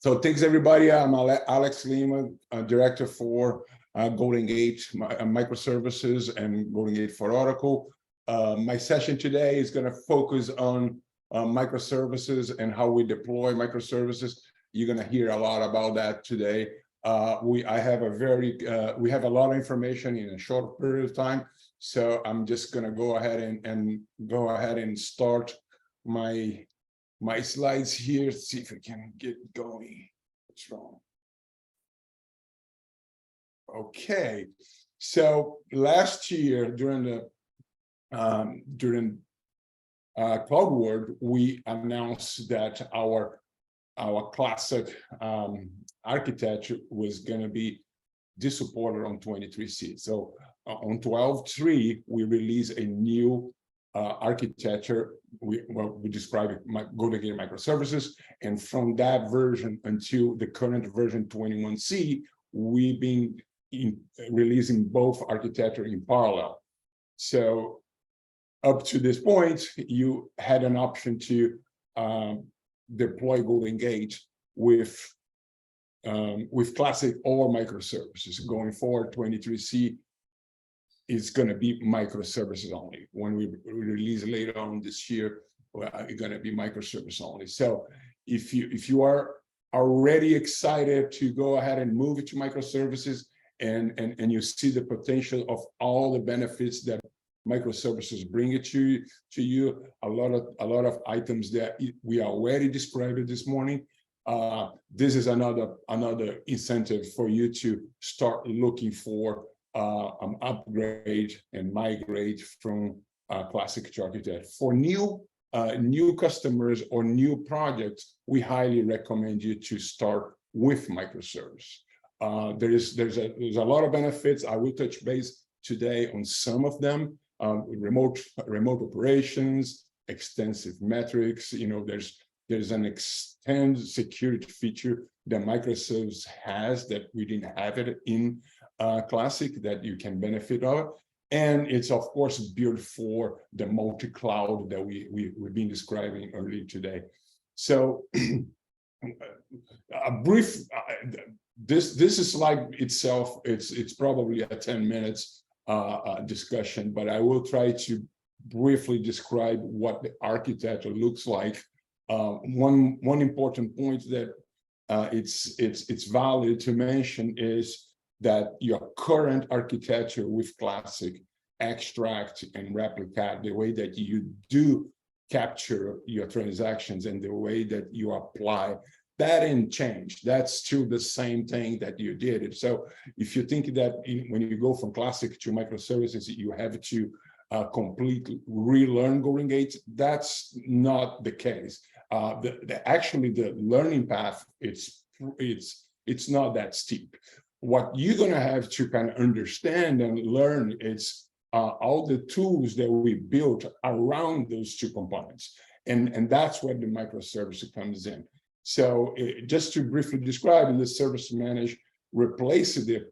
So thanks everybody. I'm Alex Lima, director for Golden Gate Microservices and Golden Gate for Oracle. My session today is going to focus on microservices and how we deploy microservices. You're going to hear a lot about that today. We have a lot of information in a short period of time, so I'm just going to go ahead and start my slides here. See if I can get going. What's wrong? Okay, so last year during Cloud World, we announced that our classic architecture was going to be supported on 23C. So on 12.3, we release a new architecture. We describe it Golden Gate Microservices, and from that version until the current version 21C, we've been releasing both architecture in parallel. So up to this point, you had an option to deploy Golden Gate with classic or microservices. Going forward, 23C is going to be microservices only. When we release later on this year, it's going to be microservice only. So if you are already excited to go ahead and move it to microservices, and you see the potential of all the benefits that microservices bring it to you, a lot of items that we already described this morning. This is another incentive for you to start looking for an upgrade and migrate from classic to architecture. For new customers or new projects, we highly recommend you to start with microservice. There's a lot of benefits. I will touch base today on some of them. Remote operations, extensive metrics. There's an extended security feature that microservice has that we didn't have it in classic, that you can benefit of, and it's of course built for the multi-cloud that we've been describing earlier today. So a brief this slide itself, it's probably a 10 minutes discussion, but I will try to briefly describe what the architecture looks like. One important point that it's valid to mention is that your current architecture with classic extract and replicate, the way that you do capture your transactions and the way that you apply, that didn't change. That's still the same thing that you did. So if you think that when you go from classic to microservices, you have to completely relearn Golden Gate, that's not the case. Actually, the learning path, it's not that steep. What you're going to have to kind of understand and learn is all the tools that we built around those two components, and that's where the microservice comes in. So just to briefly describe, the service manager replaces the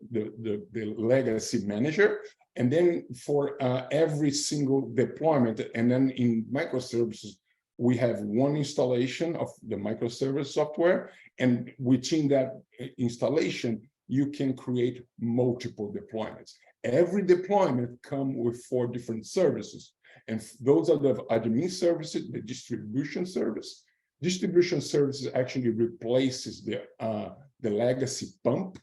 legacy manager, and then for every single deployment, and then in microservices, we have one installation of the microservice software, and within that installation, you can create multiple deployments. Every deployment comes with 4 different services, and those are the admin services, the distribution service. Distribution services actually replaces the legacy pump.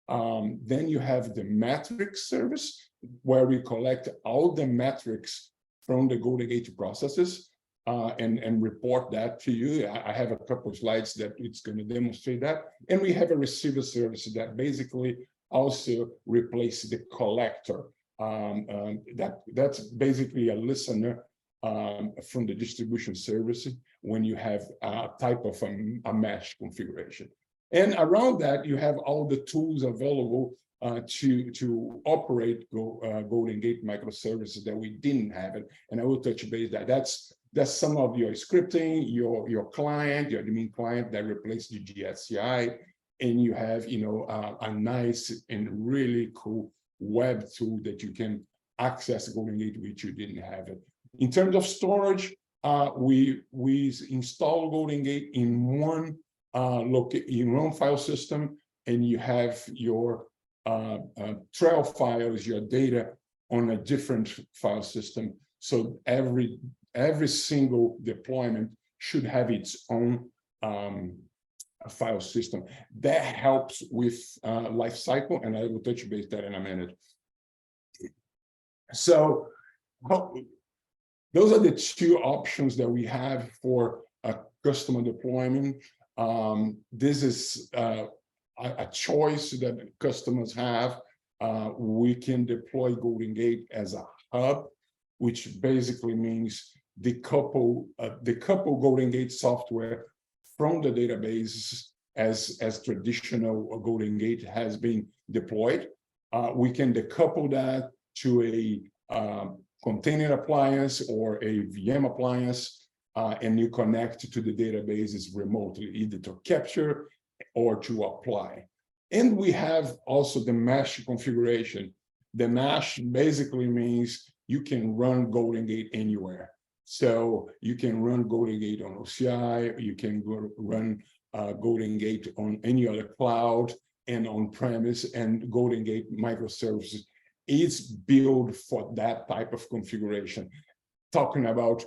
Then you have the metrics service, where we collect all the metrics from the Golden Gate processes and report that to you. I have a couple of slides that it's going to demonstrate that. And we have a receiver service that basically also replaces the collector. That's basically a listener from the distribution service when you have a type of a mesh configuration. And around that, you have all the tools available to operate Golden Gate microservices that we didn't have it. And I will touch base that. That's some of your scripting, your client, your admin client that replaced the GSCI, and you have a nice and really cool web tool that you can access Golden Gate which you didn't have it. In terms of storage, we install Golden Gate in one your own file system, and you have your trail files, your data on a different file system. So every single deployment should have its own file system. That helps with life cycle, and I will touch base that in a minute. So those are the two options that we have for a customer deployment. This is a choice that customers have. We can deploy Golden Gate as a hub, which basically means decouple Golden Gate software from the database as traditional Golden Gate has been deployed. We can decouple that to a container appliance or a VM appliance, and you connect to the databases remotely, either to capture or to apply. And we have also the mesh configuration. The mesh basically means you can run Golden Gate anywhere. So you can run Golden Gate on OCI, you can run Golden Gate on any other cloud and on-premise, and Golden Gate Microservices is built for that type of configuration. Talking about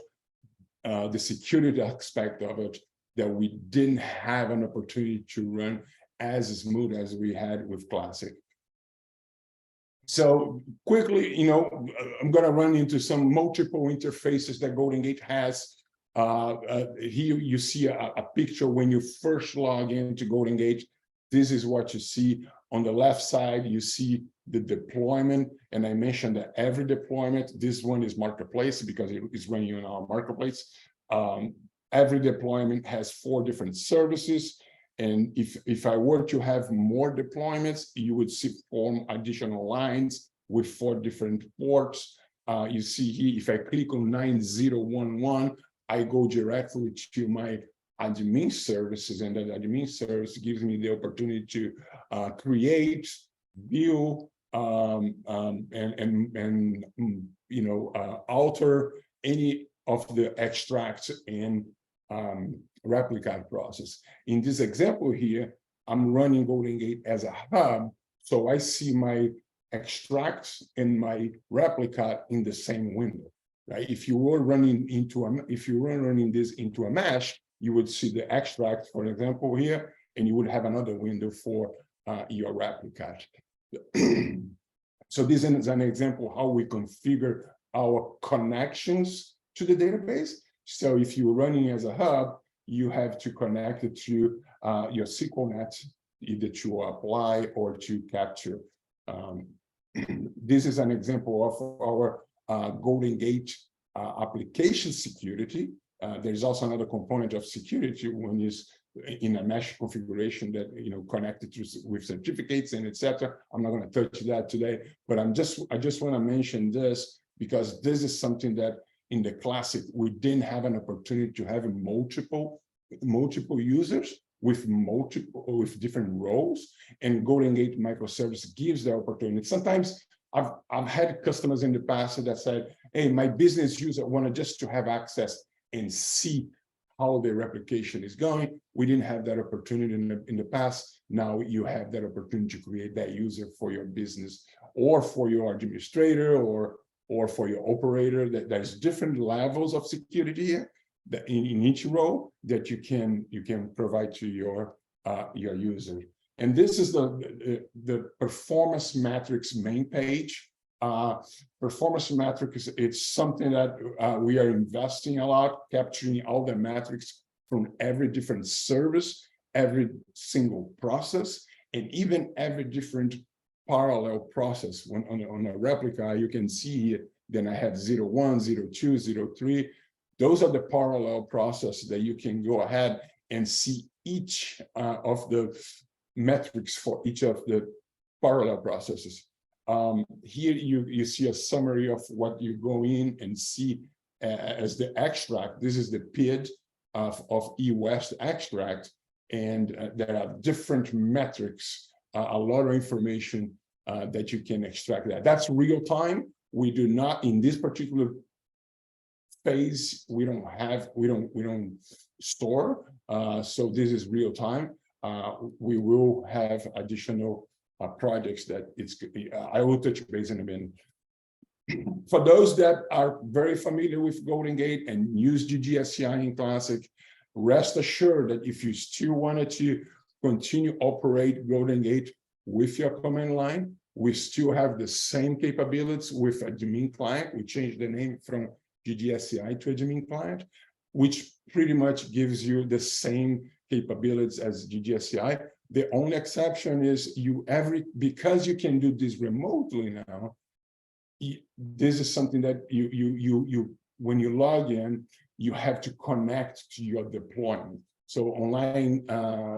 the security aspect of it, that we didn't have an opportunity to run as smooth as we had with Classic. So quickly, I'm going to run into some multiple interfaces that Golden Gate has. Here you see a picture when you first log into Golden Gate. This is what you see. On the left side, you see the deployment, and I mentioned that every deployment, this one is marketplace because it is running in our marketplace. Every deployment has 4 different services. And if I were to have more deployments, you would see 4 additional lines with 4 different ports. You see here, if I click on 9011, I go directly to my admin services, and that admin service gives me the opportunity to create, view, alter any of the extracts and replica process. In this example here, I'm running Golden Gate as a hub, so I see my extracts and my replica in the same window. Right? If you were running this into a mesh, you would see the extract, for example, here, and you would have another window for your replica. So this is an example how we configure our connections to the database. So if you're running as a hub, you have to connect it to your SQLnet, either to apply or to capture. This is an example of our Golden Gate application security. There's also another component of security when it's in a mesh configuration that connected with certificates and etc. I'm not going to touch that today, but I just want to mention this because this is something that in the Classic we didn't have an opportunity to have multiple users with different roles, and Golden Gate Microservice gives the opportunity. Sometimes I've had customers in the past that said, "Hey, my business user wanted just to have access and see how the replication is going." We didn't have that opportunity in the past. Now you have that opportunity to create that user for your business or for your administrator or for your operator. That there's different levels of security here that in each role that you can provide to your user. And this is the performance metrics main page. Performance metrics, it's something that we are investing a lot, capturing all the metrics from every different service, every single process, and even every different parallel process. When on a replica, you can see here, then I have 01, 02, 03. Those are the parallel processes that you can go ahead and see each of the metrics for each of the parallel processes. Here you see a summary of what you go in and see as the extract. This is the PID of eWest extract, and there are different metrics, a lot of information that you can extract. That's real time. We do not, in this particular phase we don't store. So this is real time. We will have additional projects that I will touch base in a minute. For those that are very familiar with Golden Gate and use GGSCI in Classic, rest assured that if you still wanted to continue operate Golden Gate with your command line, we still have the same capabilities with a admin client. We changed the name from GGSCI to admin client, which pretty much gives you the same capabilities as GGSCI. The only exception is because you can do this remotely now. This is something that you when you log in, you have to connect to your deployment. So on line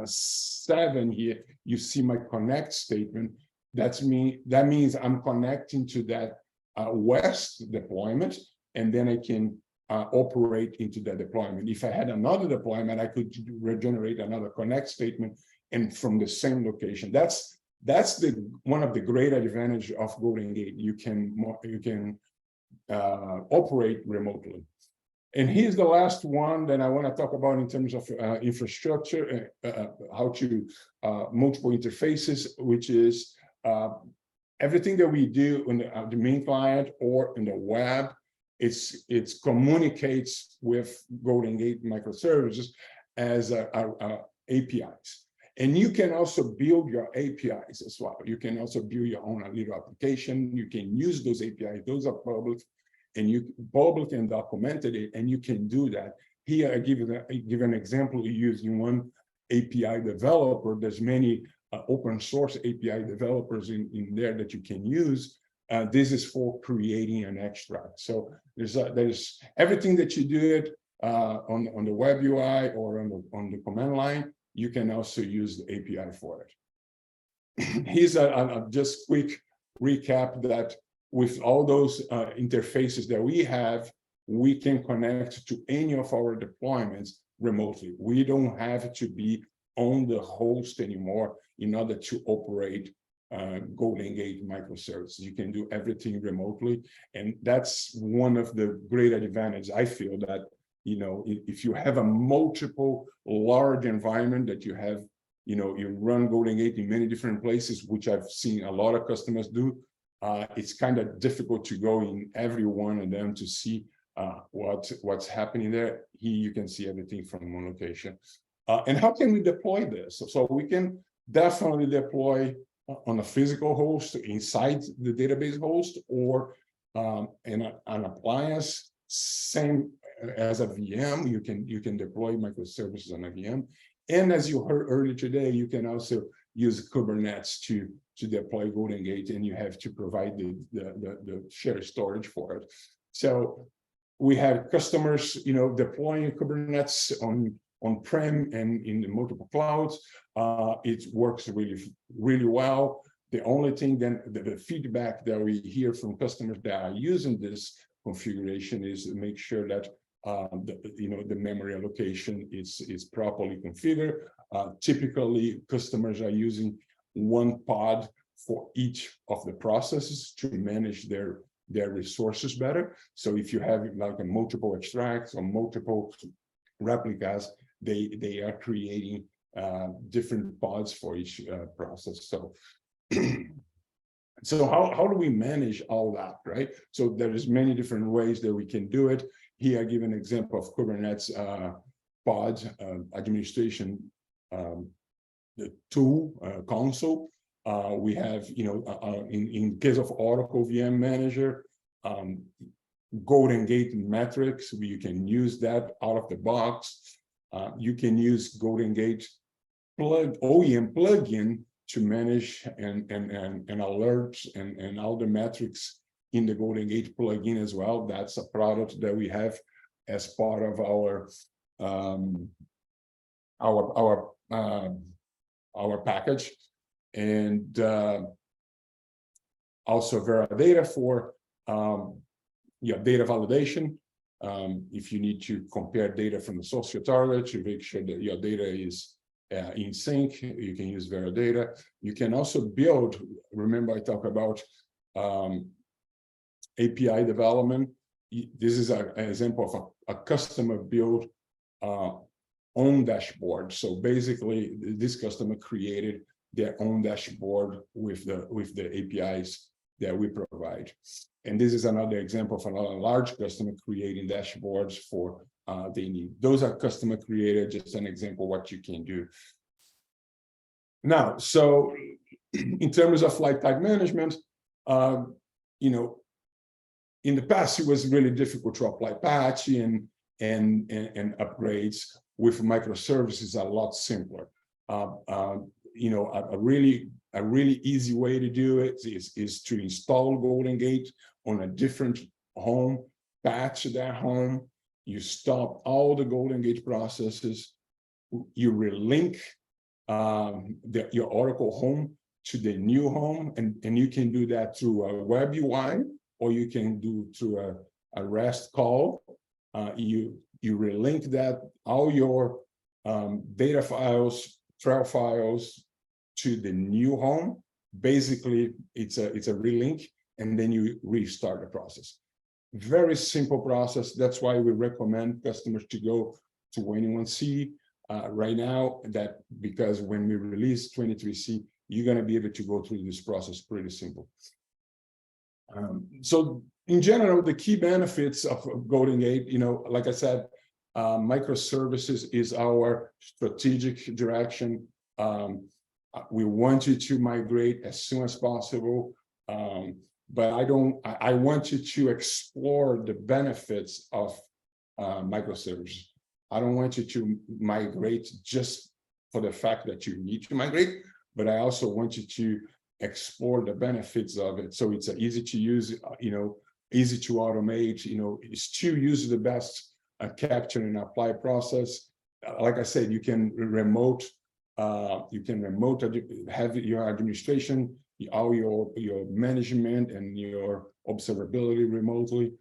7 here, you see my connect statement. That means I'm connecting to that West deployment, and then I can operate into that deployment. If I had another deployment, I could regenerate another connect statement and from the same location. That's one of the great advantages of Golden Gate. You can operate remotely. And here's the last one that I want to talk about in terms of infrastructure, how to multiple interfaces, which is everything that we do in the main client or in the web. It communicates with Golden Gate Microservices as APIs. And you can also build your APIs as well. You can also build your own little application. You can use those APIs. Those are public, and public and documented, and you can do that. Here, I give an example using one API developer. There's many open source API developers in there that you can use. This is for creating an extract. So there's everything that you did on the web UI or on the command line. You can also use the API for it. Here's a just quick recap that with all those interfaces that we have, we can connect to any of our deployments remotely. We don't have to be on the host anymore in order to operate Golden Gate Microservices. You can do everything remotely, and that's one of the great advantages. I feel that, you know, if you have a multiple large environment that you have, you know, you run Golden Gate in many different places, which I've seen a lot of customers do. It's kind of difficult to go in every one of them to see what's happening there. Here you can see everything from one location. And how can we deploy this? So we can definitely deploy on a physical host inside the database host, or in an appliance, same as a VM. You can deploy microservices on a VM. And as you heard earlier today, you can also use Kubernetes to deploy Golden Gate, and you have to provide the shared storage for it. So we have customers, you know, deploying Kubernetes on-prem and in the multiple clouds. It works really well. The only thing then, the feedback that we hear from customers that are using this configuration is to make sure that the memory allocation is properly configured. Typically, customers are using one pod for each of the processes to manage their resources better. So if you have like a multiple extracts or multiple replicas, they are creating different pods for each process. So how do we manage all that, right? So there is many different ways that we can do it. Here I give an example of Kubernetes pods administration, the tool console. We have, in case of Oracle VM Manager, Golden Gate metrics, where you can use that out of the box. You can use Golden Gate OEM plugin to manage and alerts and all the metrics in the Golden Gate plugin as well. That's a product that we have as part of our package, and also Veradata for data validation. If you need to compare data from the source to your target to make sure that your data is in sync, you can use Veradata. You can also build, remember I talked about API development. this is an example of a customer built own dashboard. So basically, this customer created their own dashboard with the APIs that we provide. And this is another example of another large customer creating dashboards for they need. Those are customer created, just an example of what you can do. Now, so in terms of lifecycle management, you know, in the past, it was really difficult to apply patch and upgrades. With microservices, a lot simpler. You know, a really easy way to do it is to install Golden Gate on a different home, patch that home. You stop all the Golden Gate processes. You relink your Oracle home to the new home, and you can do that through a web UI, or you can do through a REST call. You relink that all your data files, trail files to the new home. Basically, it's a relink, and then you restart the process. Very simple process. That's why we recommend customers to go to 21C right now. That because when we release 23C, you're going to be able to go through this process pretty simple. So in general, the key benefits of Golden Gate, you know, like I said, microservices is our strategic direction. We want you to migrate as soon as possible, but I want you to explore the benefits of microservices. I don't want you to migrate just for the fact that you need to migrate, but I also want you to explore the benefits of it. So it's easy to use, you know, easy to automate, you know, it's to use the best capture and apply process. Like I said, you can remote have your administration, all your management and your observability remotely.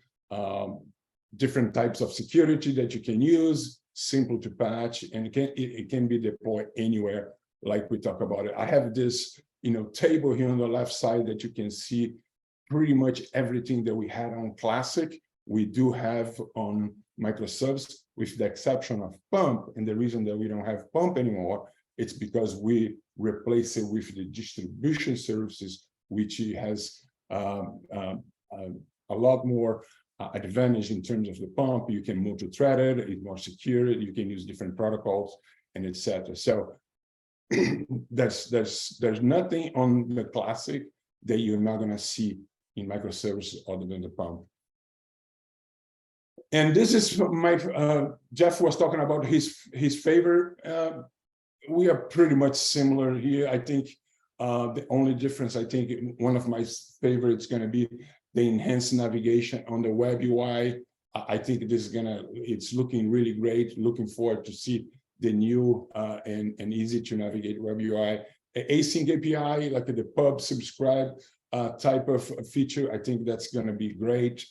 Different types of security that you can use, simple to patch, and it can be deployed anywhere, like we talk about it. I have this, you know, table here on the left side that you can see pretty much everything that we had on Classic, we do have on microservices, with the exception of Pump. And the reason that we don't have Pump anymore, it's because we replace it with the distribution services, which has a lot more advantage in terms of the Pump. You can multi-thread it, it's more secure, you can use different protocols, and etc. So there's nothing on the Classic that you're not going to see in microservices other than the Pump. And this is my Jeff was talking about his favorite. We are pretty much similar here. I think the only difference, I think one of my favorites is going to be the enhanced navigation on the web UI. I think this is it's looking really great. Looking forward to see the new and easy to navigate web UI. Async API, like the pub subscribe type of feature, I think that's going to be great.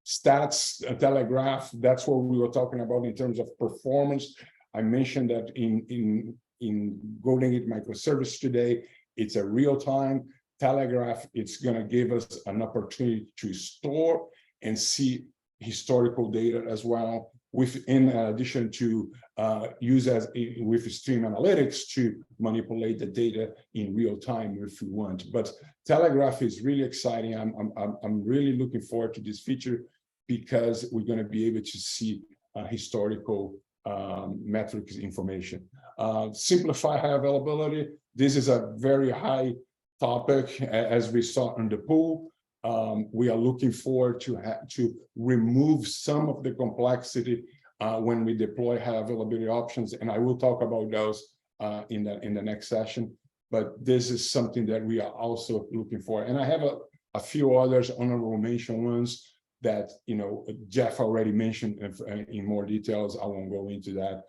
Stats, telegraph, that's what we were talking about in terms of performance. I mentioned that in Golden Gate microservice today, it's a real-time telegraph. It's going to give us an opportunity to store and see historical data as well, in addition to use with stream analytics to manipulate the data in real time if we want. But telegraph is really exciting. I'm really looking forward to this feature because we're going to be able to see historical metrics information. Simplify high availability. This is a very high topic, as we saw in the pool. We are looking forward to remove some of the complexity when we deploy high availability options, and I will talk about those in the next session. But this is something that we are also looking for, and I have a few others honorable mention ones that, you know, Jeff already mentioned in more details. I won't go into that.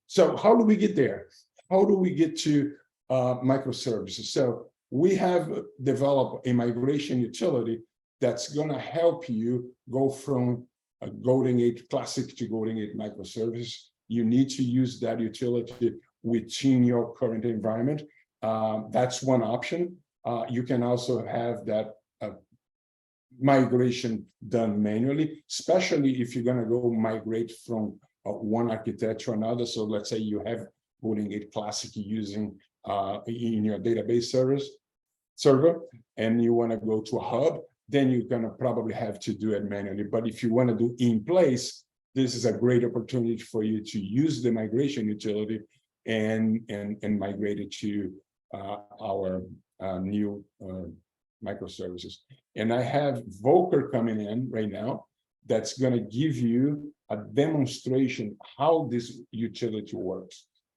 So how do we get there? How do we get to microservices? So we have developed a migration utility that's going to help you go from a Golden Gate Classic to Golden Gate microservice. You need to use that utility within your current— that's one option. You can also have that migration done manually, especially if you're going to go migrate from one architecture to another. So let's say you have putting it classic using in your database server, and you want to go to a hub, then you're going to probably have to do it manually. But if you want to do in place, this is a great opportunity for you to use the migration utility and migrate it to our new microservices. And I have Volker coming in right now. That's going to give you a demonstration how this utility works.